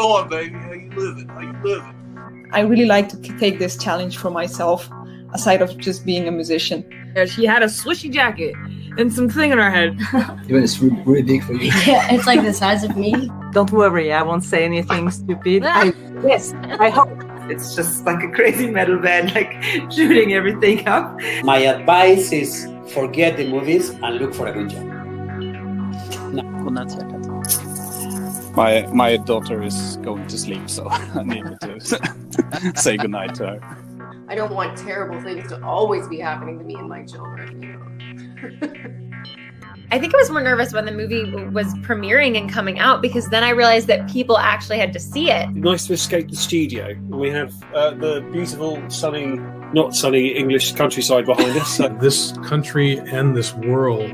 going, baby? How you living? How you living? I really like to take this challenge for myself, aside of just being a musician. She had a swishy jacket and some thing in her head. It's really big for you. Yeah, it's like the size of me. Don't worry, I won't say anything stupid. I hope. It's just like a crazy metal band, like shooting everything up. My advice is forget the movies and look for a good job. My daughter is going to sleep, so I need to say goodnight to her. I don't want terrible things to always be happening to me and my children, you know. I think I was more nervous when the movie was premiering and coming out, because then I realized that people actually had to see it. Nice to escape the studio. We have the beautiful, not sunny English countryside behind us. This country and this world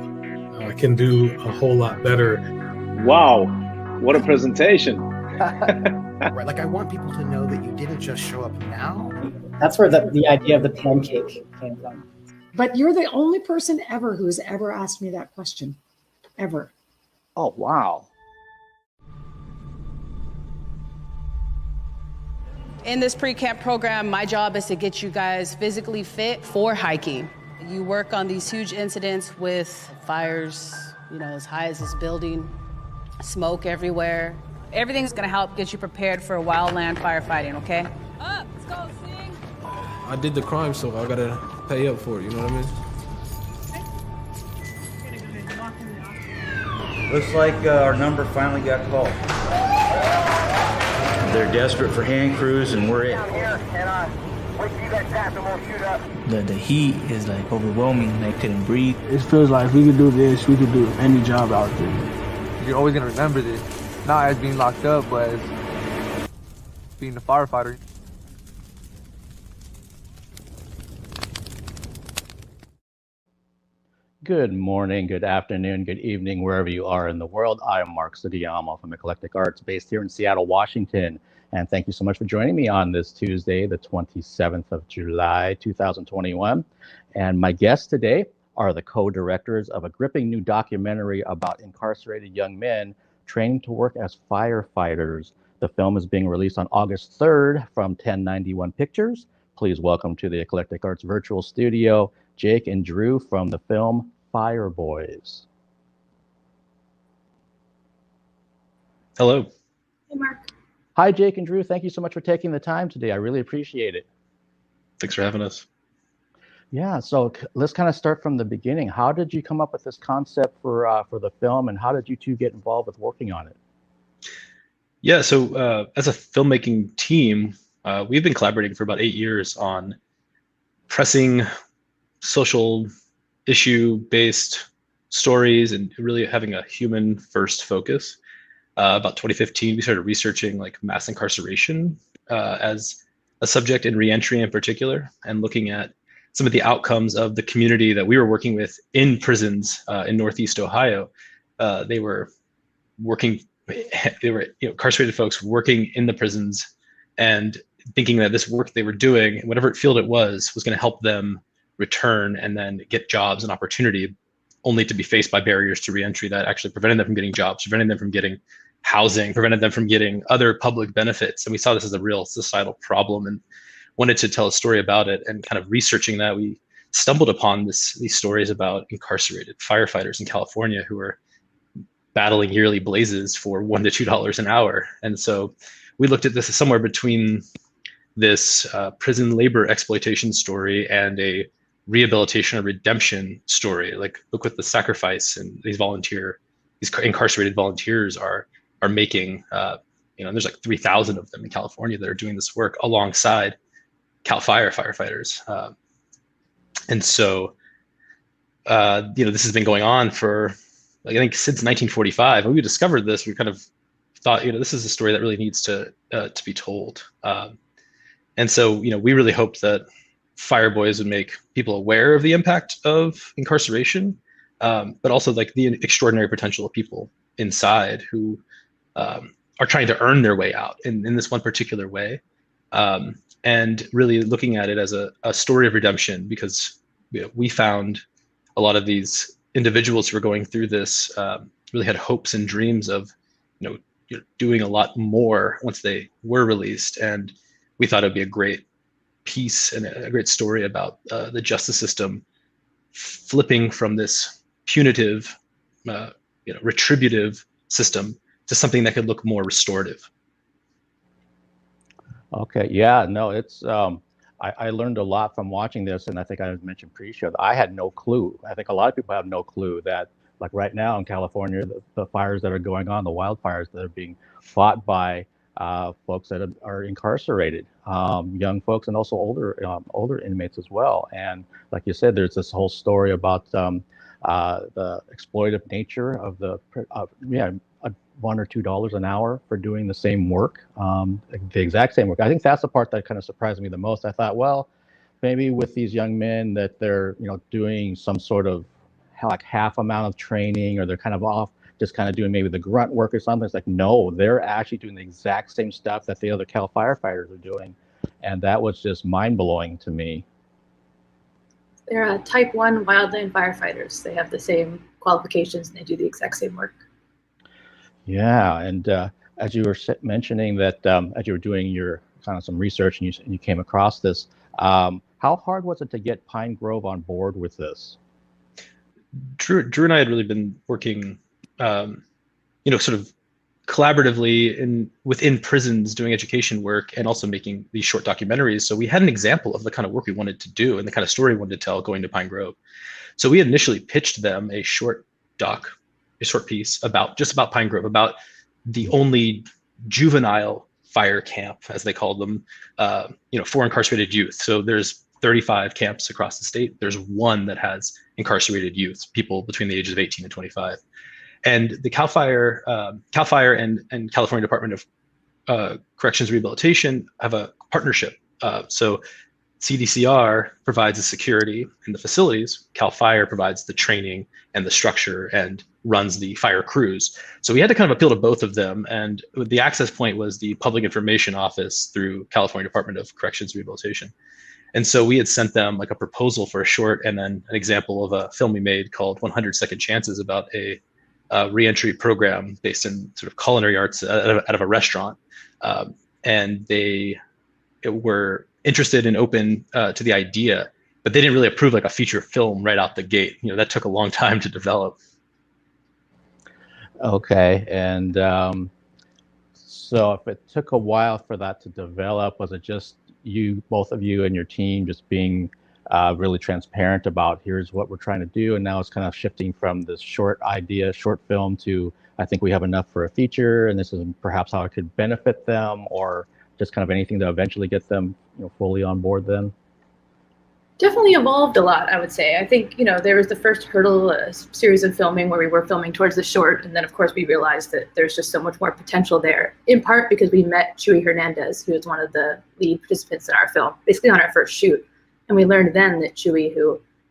can do a whole lot better. Wow, what a presentation. Right, like I want people to know that you didn't just show up now. That's where the idea of the pancake came from. But you're the only person ever who's ever asked me that question, ever. Oh, wow. In this pre-camp program, my job is to get you guys physically fit for hiking. You work on these huge incidents with fires, as high as this building, smoke everywhere. Everything's gonna help get you prepared for wildland firefighting, okay? Up, let's go, sing. I did the crime, so I gotta pay up for it, you know what I mean? Looks like our number finally got called. They're desperate for hand crews, and we're it. The heat is like overwhelming. They couldn't breathe. It feels like if we could do this, we could do any job out there. You're always gonna remember this, not as being locked up, but as being a firefighter. Good morning, good afternoon, good evening, wherever you are in the world. I am Mark Sugiyama from Eclectic Arts, based here in Seattle, Washington. And thank you so much for joining me on this Tuesday, the 27th of July, 2021. And my guests today are the co-directors of a gripping new documentary about incarcerated young men training to work as firefighters. The film is being released on August 3rd from 1091 Pictures. Please welcome to the Eclectic Arts virtual studio, Jake and Drew from the film Fireboys. Hello. Hey, Mark. Hi, Jake and Drew. Thank you so much for taking the time today. I really appreciate it. Thanks for having us. Yeah, so let's kind of start from the beginning. How did you come up with this concept for the film, and how did you two get involved with working on it? Yeah, so as a filmmaking team, we've been collaborating for about 8 years on pressing social issue-based stories and really having a human-first focus. About 2015, we started researching like mass incarceration as a subject in reentry in particular, and looking at some of the outcomes of the community that we were working with in prisons in Northeast Ohio. They were incarcerated folks working in the prisons and thinking that this work they were doing, whatever field it was going to help them return and then get jobs and opportunity, only to be faced by barriers to reentry that actually prevented them from getting jobs, prevented them from getting housing, prevented them from getting other public benefits. And we saw this as a real societal problem and wanted to tell a story about it. And kind of researching that, we stumbled upon these stories about incarcerated firefighters in California who were battling yearly blazes for $1 to $2 an hour. And so we looked at this as somewhere between this prison labor exploitation story and a rehabilitation or redemption story. Like, look what the sacrifice and these incarcerated volunteers are making. There's like 3,000 of them in California that are doing this work alongside Cal Fire firefighters. And so, this has been going on for, I think, since 1945. When we discovered this, we kind of thought, this is a story that really needs to be told. And so, we really hoped that Fireboys would make people aware of the impact of incarceration, but also like the extraordinary potential of people inside who are trying to earn their way out in this one particular way. And really looking at it as a story of redemption, because we found a lot of these individuals who were going through this really had hopes and dreams of, doing a lot more once they were released. And we thought it'd be a great piece and a great story about the justice system flipping from this punitive, retributive system to something that could look more restorative. Okay, yeah, no, it's I learned a lot from watching this, and I think I mentioned pre-show that I had no clue. I think a lot of people have no clue that, like right now in California, the fires that are going on, the wildfires that are being fought by folks that are incarcerated, young folks, and also older inmates as well. And like you said, there's this whole story about the exploitative nature of $1 or $2 an hour for doing the same work, the exact same work. I think that's the part that kind of surprised me the most. I thought, well, maybe with these young men that they're doing some sort of like half amount of training, or they're kind of off just kind of doing maybe the grunt work or something. It's like, no, they're actually doing the exact same stuff that the other Cal firefighters are doing. And that was just mind-blowing to me. They're type 1 wildland firefighters. They have the same qualifications and they do the exact same work. Yeah, and as you were mentioning that as you were doing your kind of some research and you came across this, how hard was it to get Pinegrove on board with this? Drew and I had really been working, sort of collaboratively within prisons, doing education work and also making these short documentaries. So we had an example of the kind of work we wanted to do and the kind of story we wanted to tell going to Pinegrove. So we initially pitched them a short piece about Pinegrove, about the only juvenile fire camp, as they called them, for incarcerated youth. So there's 35 camps across the state. There's one that has incarcerated youth, people between the ages of 18 and 25. And the Cal Fire and California Department of Corrections Rehabilitation have a partnership. So CDCR provides the security in the facilities. Cal Fire provides the training and the structure and runs the fire crews. So we had to kind of appeal to both of them. And the access point was the Public Information Office through California Department of Corrections Rehabilitation. And so we had sent them like a proposal for a short and then an example of a film we made called 100 Second Chances about a reentry program based in sort of culinary arts out of a restaurant. And they were interested and open to the idea, but they didn't really approve like a feature film right out the gate. That took a long time to develop. Okay, and so if it took a while for that to develop, was it just both of you and your team just being really transparent about here's what we're trying to do, and now it's kind of shifting from this short film to I think we have enough for a feature, and this is perhaps how it could benefit them, or just kind of anything to eventually get them fully on board then? Definitely evolved a lot, I would say. I think, there was the first hurdle, a series of filming where we were filming towards the short. And then, of course, we realized that there's just so much more potential there, in part because we met Chewie Hernandez, who was one of the lead participants in our film, basically on our first shoot. And we learned then that Chewie,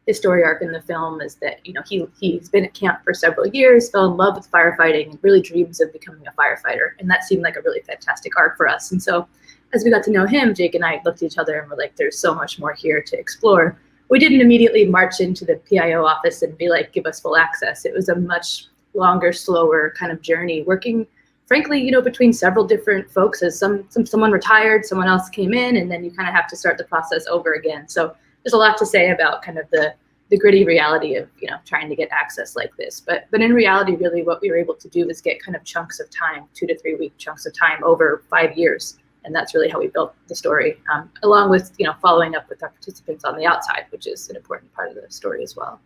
his story arc in the film is that, he's been at camp for several years, fell in love with firefighting, and really dreams of becoming a firefighter. And that seemed like a really fantastic arc for us. And so as we got to know him, Jake and I looked at each other and were like, there's so much more here to explore. We didn't immediately march into the PIO office and be like, give us full access. It was a much longer, slower kind of journey, working, frankly, between several different folks. As someone retired, someone else came in, and then you kind of have to start the process over again. So there's a lot to say about kind of the gritty reality of, trying to get access like this. But in reality, really what we were able to do is get kind of chunks of time, 2 to 3 week chunks of time over 5 years. And that's really how we built the story, along with, following up with our participants on the outside, which is an important part of the story as well.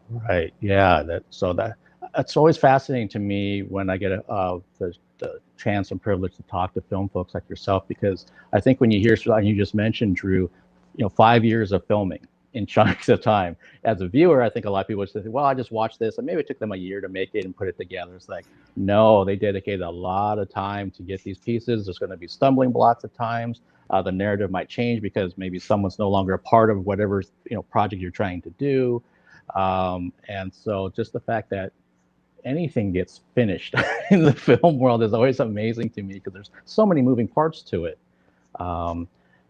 Right. Yeah. That's always fascinating to me when I get the chance and privilege to talk to film folks like yourself, because I think when you hear, like you just mentioned, Drew, 5 years of filming in chunks of time. As a viewer, I think a lot of people would say, well, I just watched this and maybe it took them a year to make it and put it together. It's like, no, they dedicated a lot of time to get these pieces. There's going to be stumbling blocks at times. The narrative might change because maybe someone's no longer a part of whatever project you're trying to do. And so just the fact that anything gets finished in the film world is always amazing to me, because there's so many moving parts to it.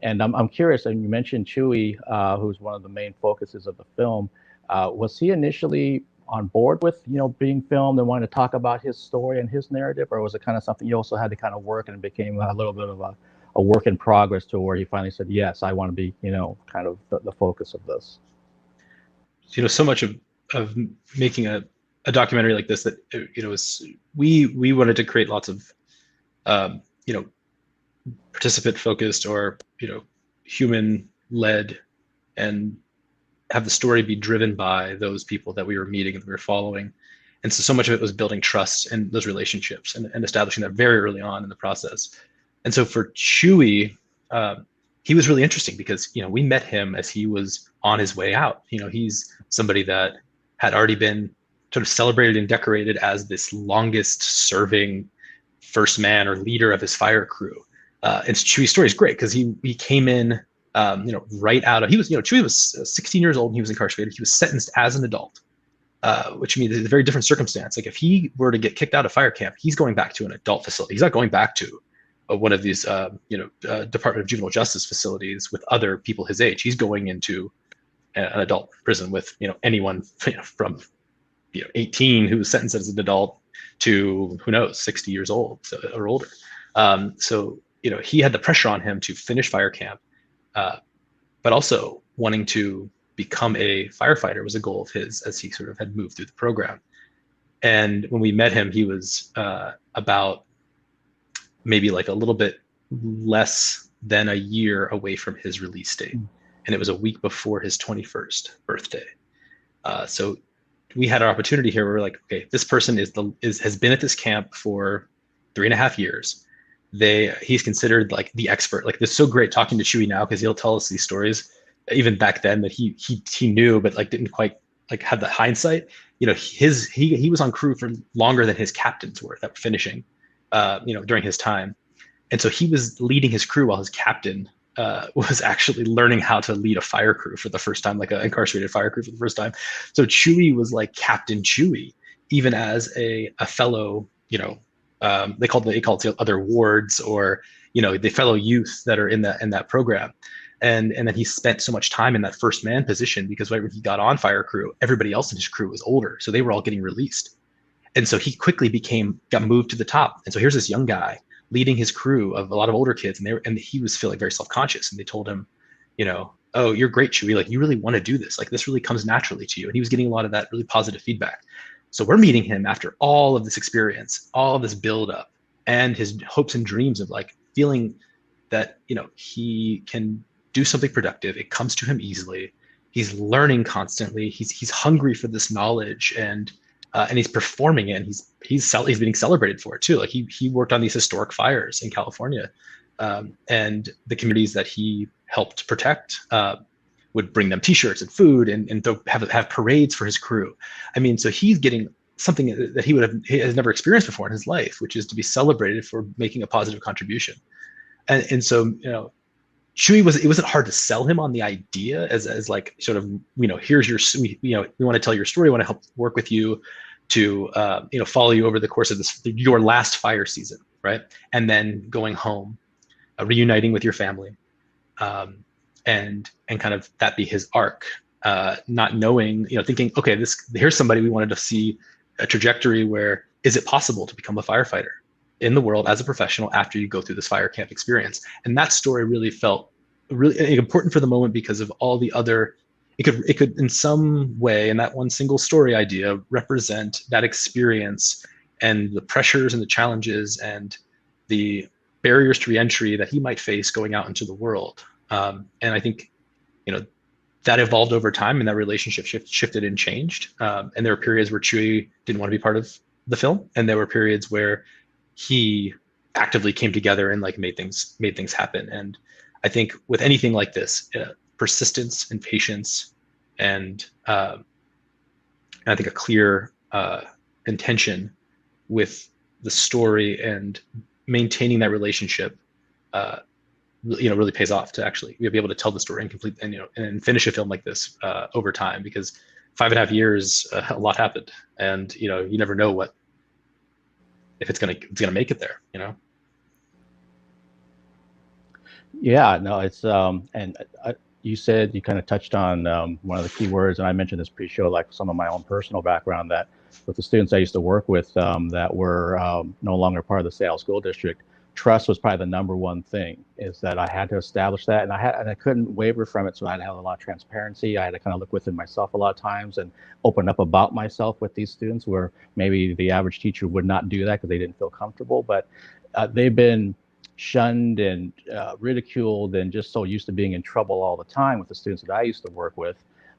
And I'm curious, and you mentioned Chewie, who's one of the main focuses of the film. Was he initially on board with, being filmed and wanting to talk about his story and his narrative, or was it kind of something you also had to kind of work and it became a little bit of a work in progress to where he finally said, yes, I want to be, kind of the focus of this? So much of making a documentary like this that, we wanted to create lots of, participant focused or, human led, and have the story be driven by those people that we were meeting and that we were following. And so much of it was building trust in those relationships and establishing that very early on in the process. And so for Chewie, he was really interesting because, we met him as he was on his way out. He's somebody that had already been sort of celebrated and decorated as this longest serving first man or leader of his fire crew. And Chewie's story is great because he came in, right out of, Chewie was 16 years old and he was incarcerated. He was sentenced as an adult, which means it's a very different circumstance. Like if he were to get kicked out of fire camp, he's going back to an adult facility. He's not going back to one of these, Department of Juvenile Justice facilities with other people his age. He's going into an adult prison with, anyone from 18 who was sentenced as an adult to, who knows, 60 years old or older. So he had the pressure on him to finish fire camp, but also wanting to become a firefighter was a goal of his as he sort of had moved through the program. And when we met him, he was about maybe like a little bit less than a year away from his release date. And it was a week before his 21st birthday. So we had our opportunity here where we're like, okay, this person has been at this camp for 3.5 years. He's considered like the expert. Like it's so great talking to Chewie now because he'll tell us these stories, even back then that he knew, but like didn't quite like have the hindsight. He was on crew for longer than his captains were that were finishing, during his time, and so he was leading his crew while his captain was actually learning how to lead a fire crew for the first time, like an incarcerated fire crew for the first time. So Chewie was like Captain Chewie, even as a fellow, they called it other wards or, the fellow youth that are in that program. And then he spent so much time in that first man position because right when he got on fire crew, everybody else in his crew was older. So they were all getting released. And so he quickly got moved to the top. And so here's this young guy leading his crew of a lot of older kids. And he was feeling very self-conscious. And they told him, oh, you're great, Chewie. Like you really want to do this. Like this really comes naturally to you. And he was getting a lot of that really positive feedback. So we're meeting him after all of this experience, all of this buildup, and his hopes and dreams of like feeling that, he can do something productive. It comes to him easily. He's learning constantly. He's hungry for this knowledge and he's performing it. And he's being celebrated for it too. Like he worked on these historic fires in California, and the communities that he helped protect would bring them T-shirts and food and have parades for his crew. I mean, so he's getting something that he has never experienced before in his life, which is to be celebrated for making a positive contribution. And so, Chewie it wasn't hard to sell him on the idea as like sort of, here's your, we want to tell your story. We want to help work with you to, follow you over the course of your last fire season, right? And then going home, reuniting with your family, and kind of that be his arc, not knowing, thinking, okay, here's somebody we wanted to see a trajectory where is it possible to become a firefighter in the world as a professional after you go through this fire camp experience. And that story really felt really important for the moment because of all the other, it could in some way, in that one single story idea, represent that experience and the pressures and the challenges and the barriers to reentry that he might face going out into the world. And I think, that evolved over time and that relationship shifted and changed. And there were periods where Chewie didn't want to be part of the film. And there were periods where he actively came together and like made things happen. And I think with anything like this, persistence and patience and I think a clear intention with the story and maintaining that relationship, really pays off to actually be able to tell the story and complete and finish a film like this over time, because 5.5 years, a lot happened, and you never know if it's gonna make it there. Yeah, no, it's and you said you kind of touched on one of the key words, and I mentioned this pre-show, like some of my own personal background, that with the students I used to work with that were no longer part of the Seattle School District, trust was probably the number one thing, is that I had to establish that, and I couldn't waver from it. So I had to have a lot of transparency. I had to kind of look within myself a lot of times and open up about myself with these students, where maybe the average teacher would not do that because they didn't feel comfortable. But they've been shunned and ridiculed and just so used to being in trouble all the time with the students that I used to work with,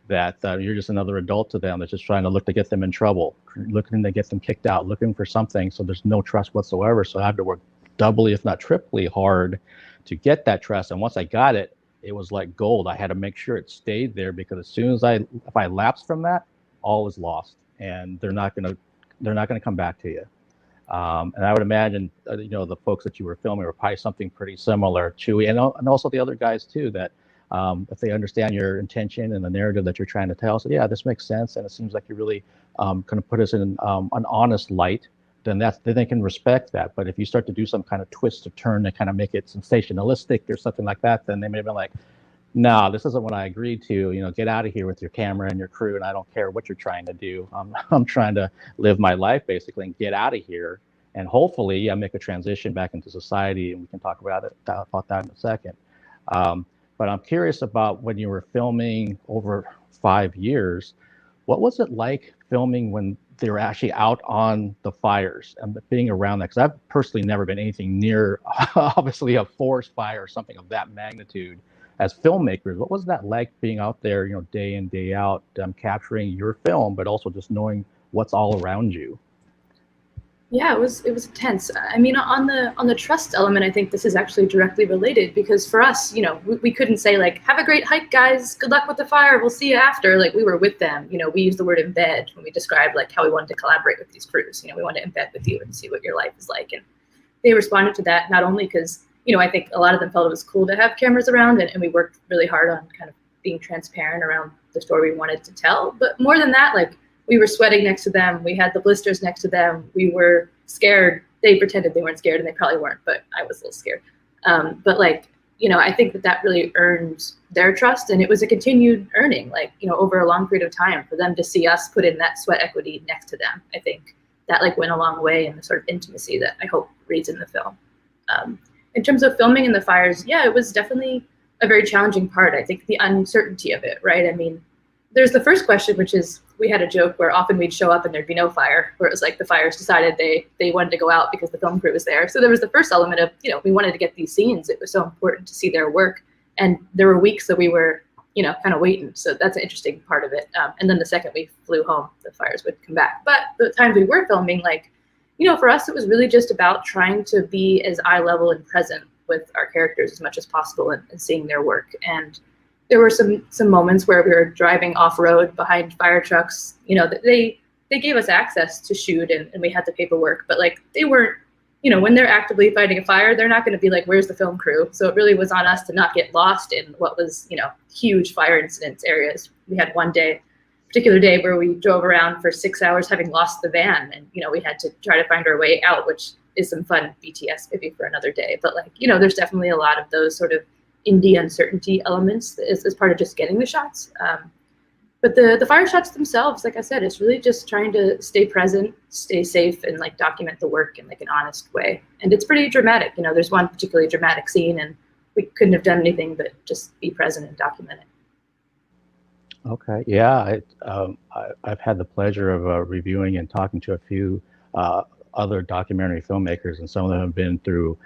that you're just another adult to them that's just trying to look to get them in trouble, looking to get them kicked out, looking for something. So there's no trust whatsoever. So I have to work doubly, if not triply hard to get that trust. And once I got it, it was like gold. I had to make sure it stayed there, because as soon as if I lapse from that, all is lost, and they're not gonna come back to you. And I would imagine, the folks that you were filming were probably something pretty similar, Chewie, and also the other guys too, that if they understand your intention and the narrative that you're trying to tell, so yeah, this makes sense, and it seems like you really kind of put us in an honest light, then they can respect that. But if you start to do some kind of twist or turn to kind of make it sensationalistic or something like that, then they may have been like, no, this isn't what I agreed to. Get out of here with your camera and your crew, and I don't care what you're trying to do. I'm trying to live my life basically and get out of here, and hopefully I make a transition back into society, and we can talk about that in a second. But I'm curious about when you were filming over 5 years, what was it like filming when they were actually out on the fires and being around that? Because I've personally never been anything near, obviously, a forest fire or something of that magnitude. As filmmakers, what was that like, being out there, day in, day out, capturing your film, but also just knowing what's all around you? Yeah, it was intense. I mean, on the trust element, I think this is actually directly related, because for us, we couldn't say like, have a great hike, guys, good luck with the fire, we'll see you after. Like, we were with them. We used the word embed when we described like how we wanted to collaborate with these crews. We wanted to embed with you and see what your life is like. And they responded to that, not only because, I think a lot of them felt it was cool to have cameras around, and we worked really hard on kind of being transparent around the story we wanted to tell. But more than that, like, we were sweating next to them. We had the blisters next to them. We were scared. They pretended they weren't scared, and they probably weren't, but I was a little scared. But like, I think that really earned their trust, and it was a continued earning, like, over a long period of time, for them to see us put in that sweat equity next to them. I think that like went a long way in the sort of intimacy that I hope reads in the film. In terms of filming in the fires, yeah, it was definitely a very challenging part. I think the uncertainty of it, right? I mean, there's the first question, which is, we had a joke where often we'd show up and there'd be no fire, where it was like the fires decided they wanted to go out because the film crew was there. So there was the first element of, we wanted to get these scenes. It was so important to see their work. And there were weeks that we were, kind of waiting. So that's an interesting part of it. And then the second we flew home, the fires would come back. But the times we were filming, like, for us, it was really just about trying to be as eye level and present with our characters as much as possible, and seeing their work. And there were some moments where we were driving off-road behind fire trucks. They gave us access to shoot, and we had the paperwork, but like, they weren't, when they're actively fighting a fire, they're not going to be like, where's the film crew? So it really was on us to not get lost in what was, huge fire incidents areas. We had one particular day where we drove around for 6 hours having lost the van, and we had to try to find our way out, which is some fun BTS maybe for another day. But like, there's definitely a lot of those sort of indie uncertainty elements as part of just getting the shots. But the fire shots themselves, like I said, it's really just trying to stay present, stay safe, and like document the work in like an honest way. And it's pretty dramatic. There's one particularly dramatic scene, and we couldn't have done anything but just be present and document it. Okay, yeah, I've had the pleasure of reviewing and talking to a few other documentary filmmakers, and some of them have been through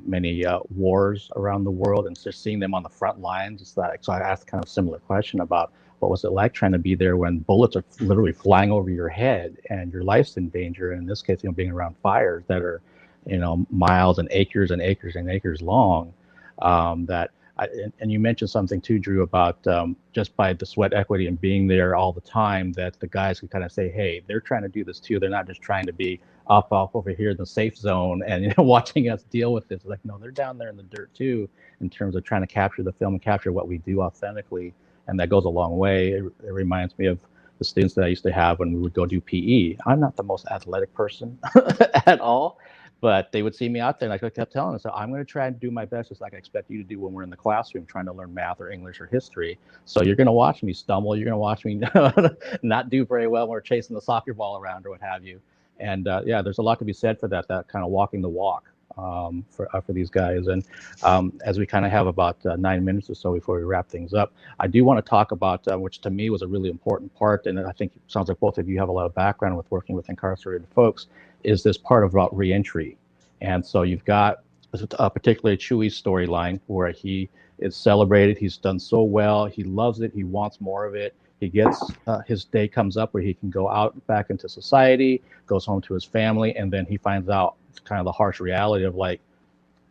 many wars around the world, and just seeing them on the front lines. So I asked kind of a similar question about what was it like trying to be there when bullets are literally flying over your head and your life's in danger. And in this case, being around fires that are, miles and acres and acres and acres long. And you mentioned something too, Drew, about just by the sweat equity and being there all the time, that the guys could kind of say, hey, they're trying to do this too. They're not just trying to be off over here in the safe zone and watching us deal with this. Like, no, they're down there in the dirt too, in terms of trying to capture the film and capture what we do authentically. And that goes a long way. It reminds me of the students that I used to have when we would go do PE. I'm not the most athletic person at all, But they would see me out there, like I kept telling them, so I'm going to try and do my best, just like I expect you to do when we're in the classroom trying to learn math or English or history. So you're going to watch me stumble. You're going to watch me not do very well when we're chasing the soccer ball around or what have you. And yeah, there's a lot to be said for that kind of walking the walk for these guys. And as we kind of have about 9 minutes or so before we wrap things up, I do want to talk about, which to me was a really important part, and I think it sounds like both of you have a lot of background with working with incarcerated folks, is this part about reentry. And so you've got particularly Chewie's storyline where he is celebrated. He's done so well. He loves it. He wants more of it. He gets his day comes up where he can go out back into society, goes home to his family, and then he finds out kind of the harsh reality of like,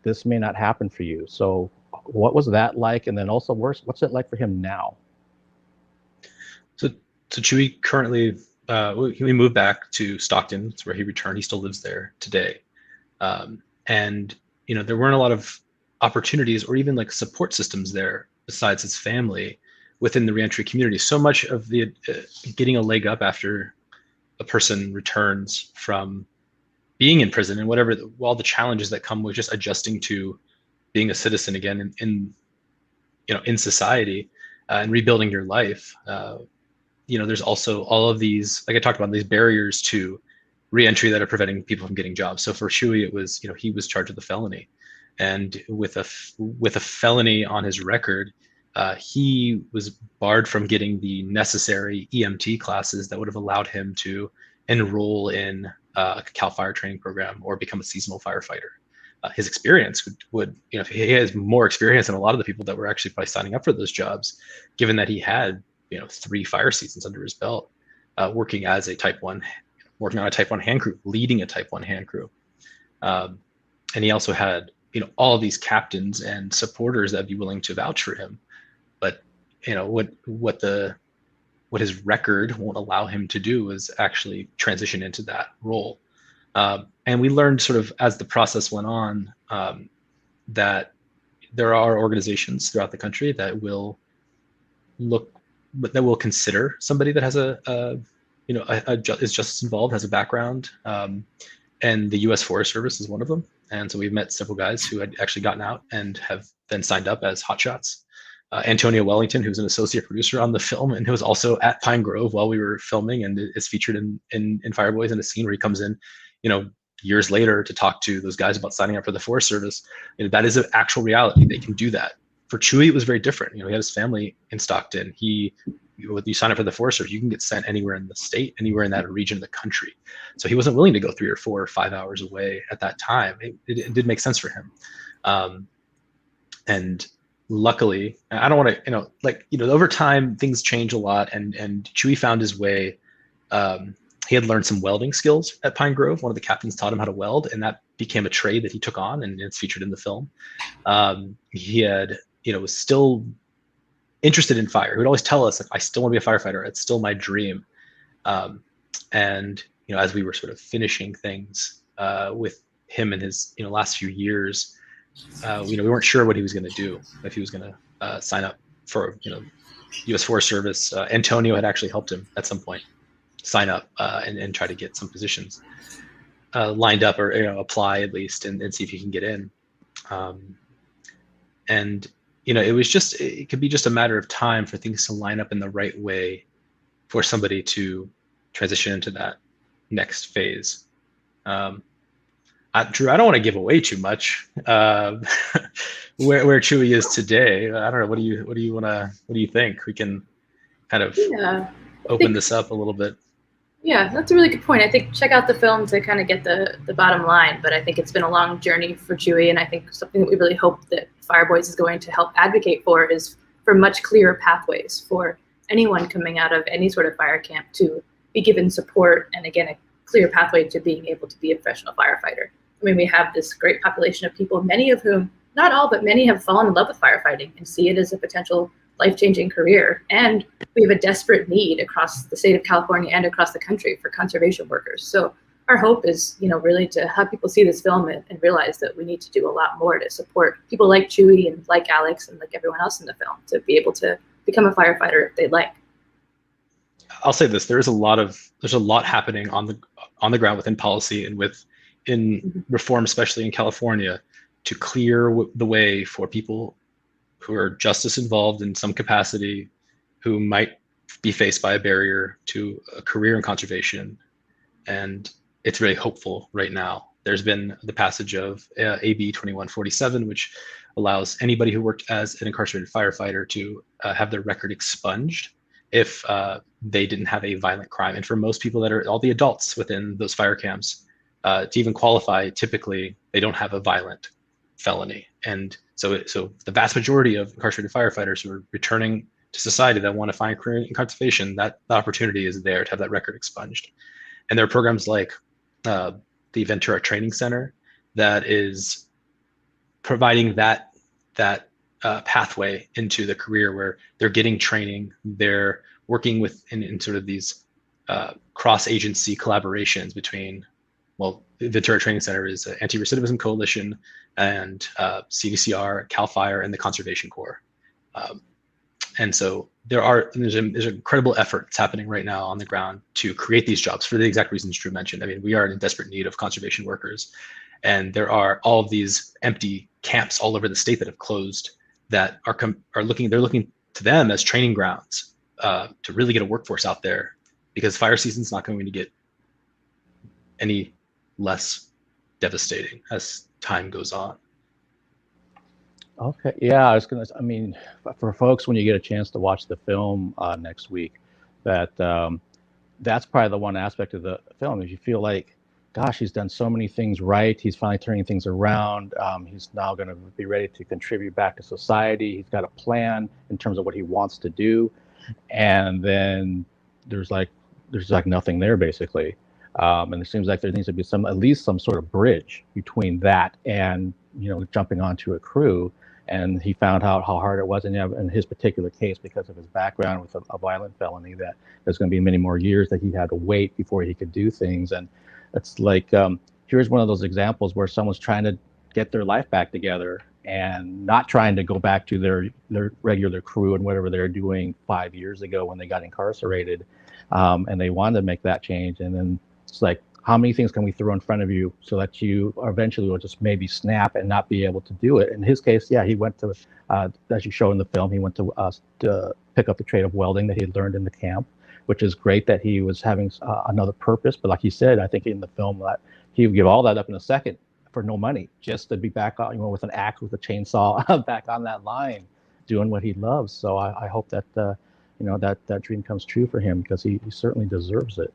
this may not happen for you. So what was that like? And then also worse, what's it like for him now? So Chewie currently, we moved back to Stockton. It's where he returned. He still lives there today. And, you know, there weren't a lot of opportunities or even like support systems there besides his family within the reentry community. So much of the getting a leg up after a person returns from being in prison and whatever, all the challenges that come with just adjusting to being a citizen again in society and rebuilding your life. You know, there's also all of these, like I talked about, these barriers to reentry that are preventing people from getting jobs. So for Chewie, it was, you know, he was charged with a felony, and with a felony on his record, he was barred from getting the necessary EMT classes that would have allowed him to enroll in a CAL FIRE training program or become a seasonal firefighter. His experience would, you know, he has more experience than a lot of the people that were actually probably signing up for those jobs, given that he had, you know, 3 fire seasons under his belt, working as a working on a Type 1 hand crew, leading a Type 1 hand crew. And he also had, you know, all of these captains and supporters that'd be willing to vouch for him. But, you know, what his record won't allow him to do is actually transition into that role. And we learned sort of as the process went on that there are organizations throughout the country that will consider somebody that has is justice involved, has a background, and the U.S. Forest Service is one of them. And so we've met several guys who had actually gotten out and have then signed up as hotshots. Antonio Wellington, who's an associate producer on the film and who was also at Pinegrove while we were filming and is featured in Fireboys in a scene where he comes in, you know, years later to talk to those guys about signing up for the Forest Service. You know, that is an actual reality. They can do that. For Chewie, it was very different. You know, he had his family in Stockton. You sign up for the Forest Service, you can get sent anywhere in the state, anywhere in that region of the country. So he wasn't willing to go 3 or 4 or 5 hours away at that time. It did make sense for him. And luckily, I don't want to, over time things change a lot, and Chewie found his way. He had learned some welding skills at Pinegrove. One of the captains taught him how to weld, and that became a trade that he took on, and it's featured in the film. He had, was still interested in fire. He would always tell us, like, I still want to be a firefighter. It's still my dream. And, as we were sort of finishing things with him in his, last few years, we weren't sure what he was going to do, if he was going to sign up for, U.S. Forest Service. Antonio had actually helped him at some point sign up and try to get some positions lined up, or apply at least, and see if he can get in. And it could be just a matter of time for things to line up in the right way for somebody to transition into that next phase. Drew, I don't want to give away too much where Chewie is today. I don't know. What do you think? We can kind of open this up a little bit. Yeah, that's a really good point. I think check out the film to kind of get the bottom line, but I think it's been a long journey for Chewie, and I think something that we really hope that Fireboys is going to help advocate for is for much clearer pathways for anyone coming out of any sort of fire camp to be given support, and again, a clear pathway to being able to be a professional firefighter. I mean, we have this great population of people, many of whom, not all, but many have fallen in love with firefighting and see it as a potential life-changing career. And we have a desperate need across the state of California and across the country for conservation workers. So our hope is, really to have people see this film and realize that we need to do a lot more to support people like Chewie and like Alex and like everyone else in the film to be able to become a firefighter if they'd like. I'll say this: there's a lot happening on the ground within policy and with in reform, especially in California, to clear the way for people who are just as involved in some capacity, who might be faced by a barrier to a career in conservation. And it's really hopeful right now. There's been the passage of AB 2147, which allows anybody who worked as an incarcerated firefighter to have their record expunged if they didn't have a violent crime. And for most people that are all the adults within those fire camps, to even qualify, typically they don't have a violent felony. And so the vast majority of incarcerated firefighters who are returning to society that want to find a career in conservation, that opportunity is there to have that record expunged. And there are programs like the Ventura Training Center that is providing that pathway into the career, where they're getting training, they're working with in sort of these cross-agency collaborations between, well, Ventura Training Center is an Anti-Recidivism Coalition and CDCR, CAL FIRE, and the Conservation Corps. And so there's an incredible effort that's happening right now on the ground to create these jobs for the exact reasons Drew mentioned. I mean, we are in desperate need of conservation workers, and there are all of these empty camps all over the state that have closed that are looking to them as training grounds to really get a workforce out there, because fire season's not going to get any less devastating as time goes on. Okay, yeah, I mean, for folks, when you get a chance to watch the film next week, that's probably the one aspect of the film is you feel like, gosh, he's done so many things right. He's finally turning things around. He's now going to be ready to contribute back to society. He's got a plan in terms of what he wants to do, and then there's like nothing there basically. And it seems like there needs to be at least some sort of bridge between that and jumping onto a crew. And he found out how hard it was in his particular case, because of his background with a violent felony, that there's going to be many more years that he had to wait before he could do things. And it's like, here's one of those examples where someone's trying to get their life back together and not trying to go back to their regular crew and whatever they were doing 5 years ago when they got incarcerated. And they wanted to make that change. And then it's like, how many things can we throw in front of you so that you eventually will just maybe snap and not be able to do it? In his case, yeah, he went to, as you show in the film, he went to pick up the trade of welding that he had learned in the camp, which is great that he was having another purpose. But like he said, I think in the film that he would give all that up in a second for no money, just to be back on, with an axe, with a chainsaw, back on that line, doing what he loves. So I hope that, that dream comes true for him, because he certainly deserves it.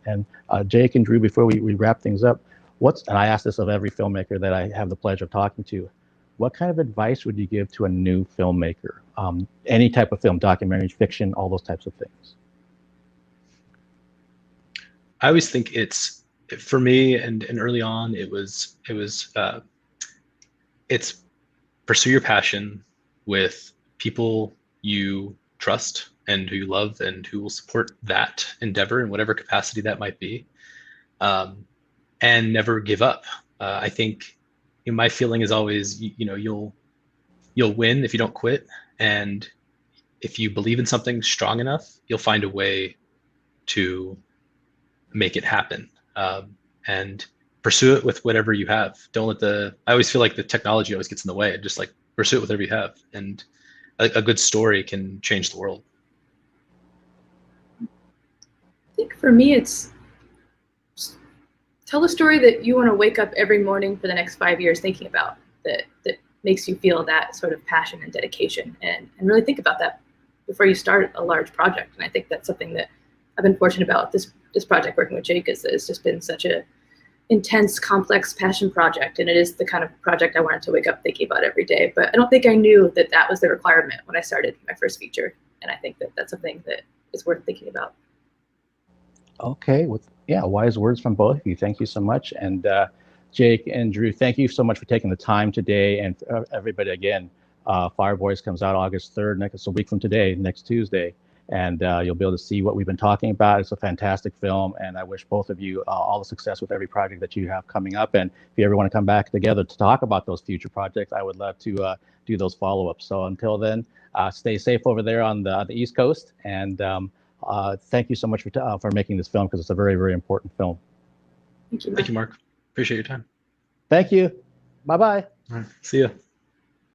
And Jake and Drew, before we wrap things up, and I ask this of every filmmaker that I have the pleasure of talking to, what kind of advice would you give to a new filmmaker? Any type of film, documentary, fiction, all those types of things. I always think for me, and early on, it's pursue your passion with people you trust and who you love and who will support that endeavor in whatever capacity that might be, and never give up. I think my feeling is always, you'll win if you don't quit, and if you believe in something strong enough, you'll find a way to make it happen, and pursue it with whatever you have. I always feel like the technology always gets in the way. Just like pursue it with whatever you have, and a good story can change the world. I think for me, it's tell a story that you want to wake up every morning for the next 5 years thinking about, that makes you feel that sort of passion and dedication, and really think about that before you start a large project. And I think that's something that I've been fortunate about this project, working with Jake, is that it's just been such a intense, complex passion project, and it is the kind of project I wanted to wake up thinking about every day. But I don't think I knew that that was the requirement when I started my first feature, and I think that that's something that is worth thinking about. Okay, wise words from both of you. Thank you so much. And Jake and Drew, thank you so much for taking the time today. And everybody, again, Fireboys comes out August 3rd, it's a week from today, next Tuesday. And you'll be able to see what we've been talking about. It's a fantastic film, and I wish both of you all the success with every project that you have coming up. And if you ever want to come back together to talk about those future projects, I would love to do those follow-ups. So until then, stay safe over there on the East Coast, and thank you so much for making this film, because it's a very, very important film. Thank you, Mark. Thank you, Mark. Appreciate your time. Thank you. Bye-bye. All right. See ya.